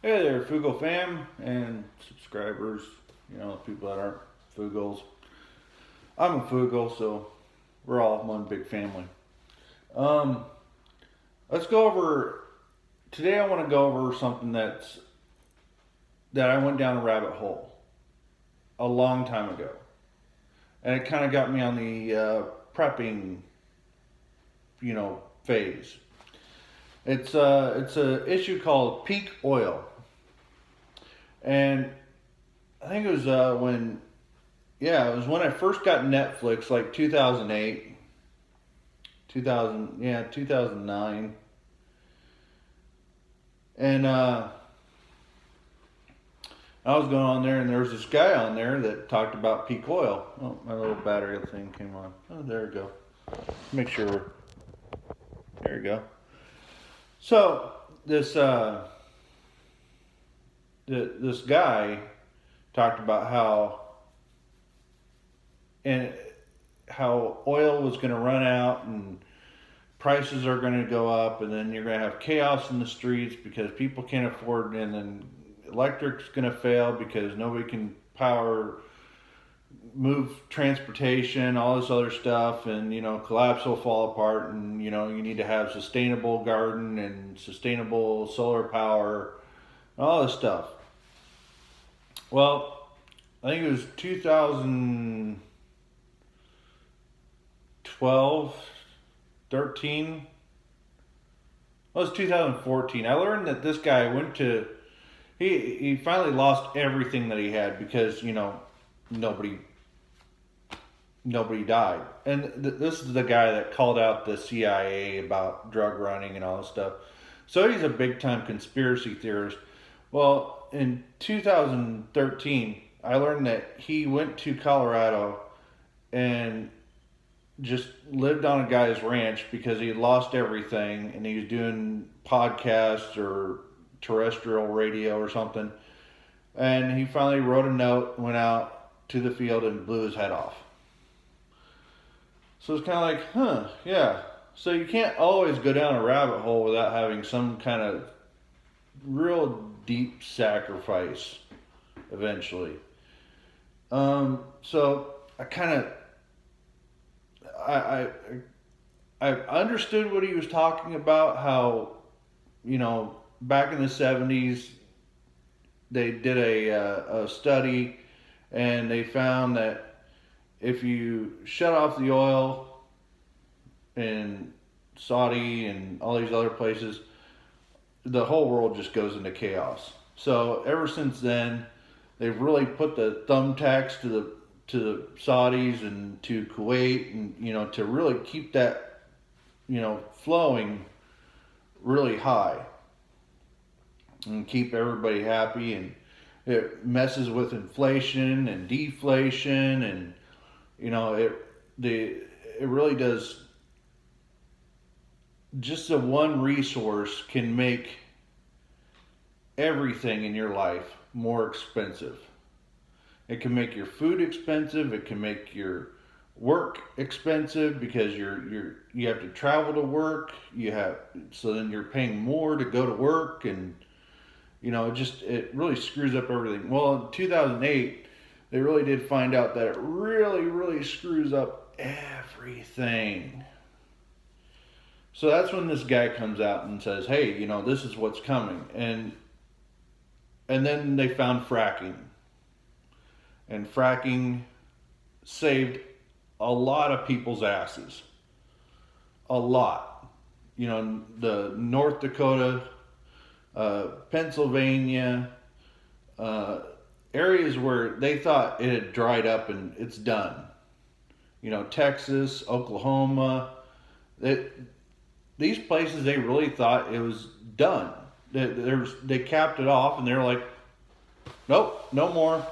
Hey there, Fugo fam and subscribers, people that aren't Fugos. I'm a Fugo, so we're all one big family. Um, let's go over, today I want to go over something that I went down a rabbit hole a long time ago. And it kind of got me on the prepping, phase. It's a issue called peak oil. And I think it was it was when I first got Netflix, like 2008, 2009. And I was going on there, and there was this guy on there that talked about peak oil. Oh, my little battery thing came on. Oh, there we go. Make sure there we go. So this this guy talked about and how oil was going to run out and prices are going to go up, and then you're going to have chaos in the streets because people can't afford it, and then electric's going to fail because nobody can move transportation, all this other stuff, and collapse will fall apart, and you need to have sustainable garden and sustainable solar power, all this stuff. Well, I think it was 2012, 13. Well, it was 2014. I learned that this guy he finally lost everything that he had because nobody nobody died. And this is the guy that called out the CIA about drug running and all this stuff. So he's a big time conspiracy theorist. Well, in 2013, I learned that he went to Colorado and just lived on a guy's ranch because he had lost everything and he was doing podcasts or terrestrial radio or something. And he finally wrote a note, went out to the field, and blew his head off. So it's kind of like, yeah. So you can't always go down a rabbit hole without having some kind of real deep sacrifice eventually. So I kind of, I, I understood what he was talking about, how, back in the 70s, they did a study and they found that if you shut off the oil in Saudi and all these other places, the whole world just goes into chaos. So ever since then, they've really put the thumbtacks to the Saudis and to Kuwait, and to really keep that flowing really high and keep everybody happy, and it messes with inflation and deflation, and it really does. Just the one resource can make everything in your life more expensive. It can make your food expensive. It can make your work expensive because you have to travel to work. So then you're paying more to go to work, and it really screws up everything. Well, in 2008, they really did find out that it really, really screws up everything. So that's when this guy comes out and says, "Hey, this is what's coming," and then they found fracking, and fracking saved a lot of people's asses, a lot. The North Dakota, Pennsylvania, areas where they thought it had dried up and it's done. Texas, Oklahoma, these places they really thought it was done. They capped it off and they're like, nope, no more.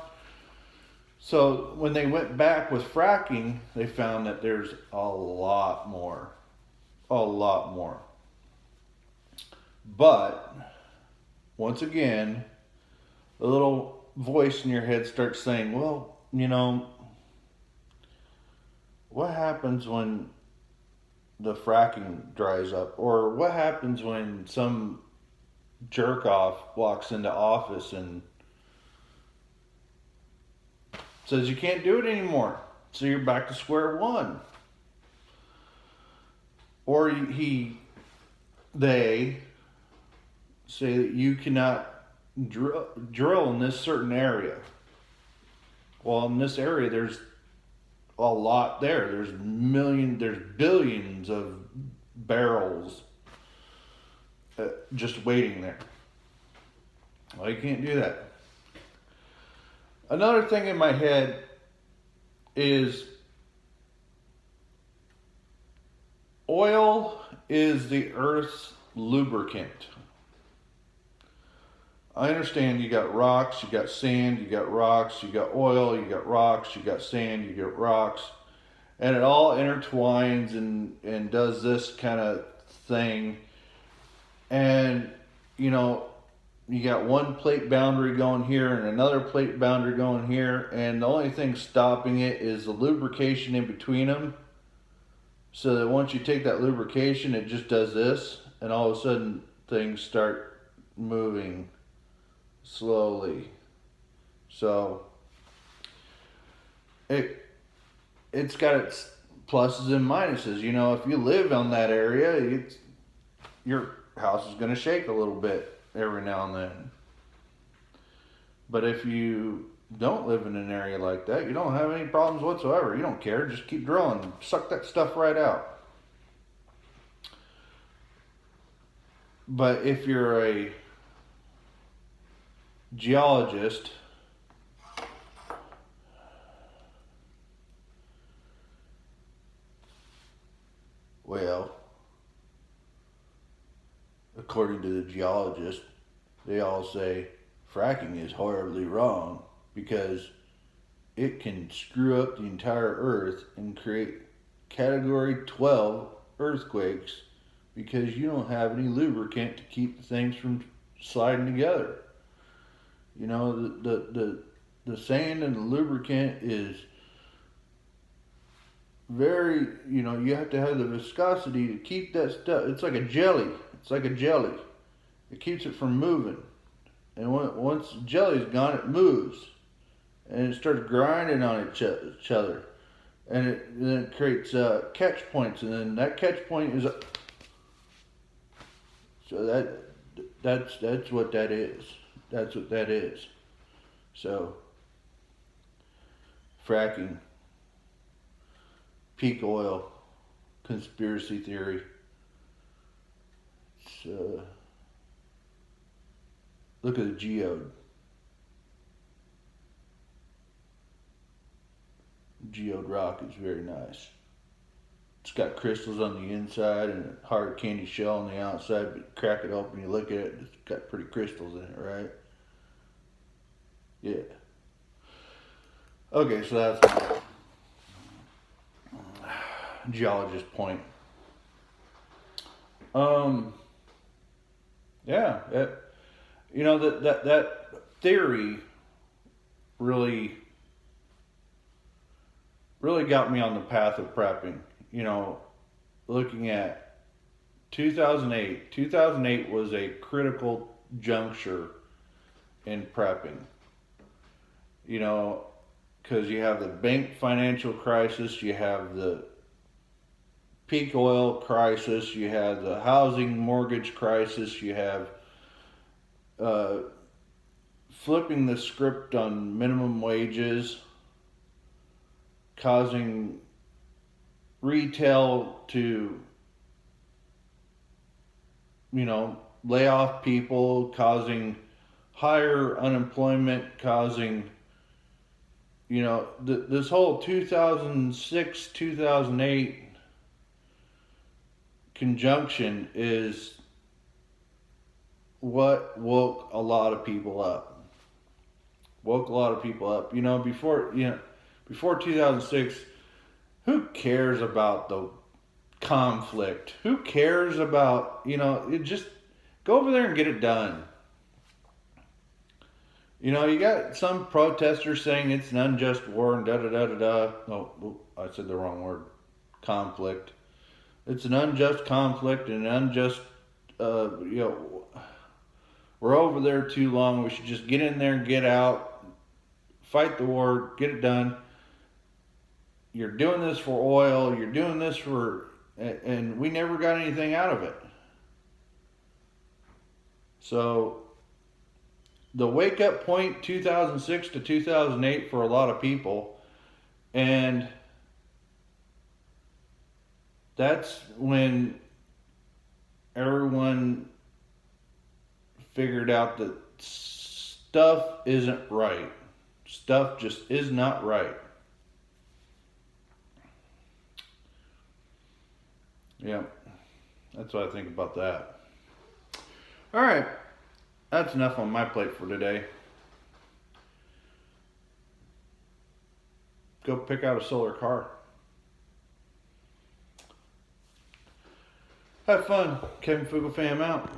So when they went back with fracking, they found that there's a lot more. A lot more. But once again, the little voice in your head starts saying, well, what happens when the fracking dries up? Or what happens when some jerk off walks into office and says you can't do it anymore. So you're back to square one. Or they say that you cannot drill in this certain area. Well, in this area, there's a lot there. There's billions of barrels just waiting there. Well, you can't do that. Another thing in my head is oil is the earth's lubricant. I understand you got rocks, you got sand, you got rocks, you got oil, you got rocks, you got sand, you got rocks, and it all intertwines and does this kind of thing. And, you know, you got one plate boundary going here and another plate boundary going here, and the only thing stopping it is the lubrication in between them. So that once you take that lubrication, it just does this, and all of a sudden things start moving slowly. So it's got its pluses and minuses. You know, if you live on that area, your house is going to shake a little bit every now and then. But if you don't live in an area like that, you don't have any problems whatsoever. You don't care. Just keep drilling. Suck that stuff right out. But if you're a geologist, well, according to the geologist, they all say fracking is horribly wrong because it can screw up the entire earth and create category 12 earthquakes because you don't have any lubricant to keep things from sliding together. You know, the sand and the lubricant is very, you know, you have to have the viscosity to keep that stuff. It's like a jelly. It's like a jelly. It keeps it from moving. And once the jelly's gone, it moves. And it starts grinding on each other. And then it creates catch points. And then that catch point is... So that's what that is. That's what that is. So, fracking, peak oil, conspiracy theory. It's, look at the geode. Geode rock is very nice. It's got crystals on the inside and a hard candy shell on the outside, but you crack it open, you look at it, it's got pretty crystals in it, right? Yeah. Okay, so that's my geologist point. Yeah, you know, that theory really got me on the path of prepping. You know, looking at 2008. 2008 was a critical juncture in prepping. You know, because you have the bank financial crisis, you have the peak oil crisis, you have the housing mortgage crisis, you have flipping the script on minimum wages, causing retail to, you know, lay off people, causing higher unemployment, causing, you know, this whole 2006, 2008 conjunction is what woke a lot of people up. You know, before 2006, who cares about the conflict? Who cares about, you know, it just go over there and get it done. You know, you got some protesters saying it's an unjust war and da da da da da. No, I said the wrong word. Conflict. It's an unjust conflict and an unjust, you know, We're over there too long. We should just get in there and get out, fight the war, get it done. You're doing this for oil. You're doing this for, and we never got anything out of it. So the wake up point 2006 to 2008 for a lot of people, and that's when everyone figured out that stuff isn't right. Stuff just is not right. Yeah, that's what I think about that. All right, that's enough on my plate for today. Go pick out a solar car. Have fun. Kevin Fuglefam out.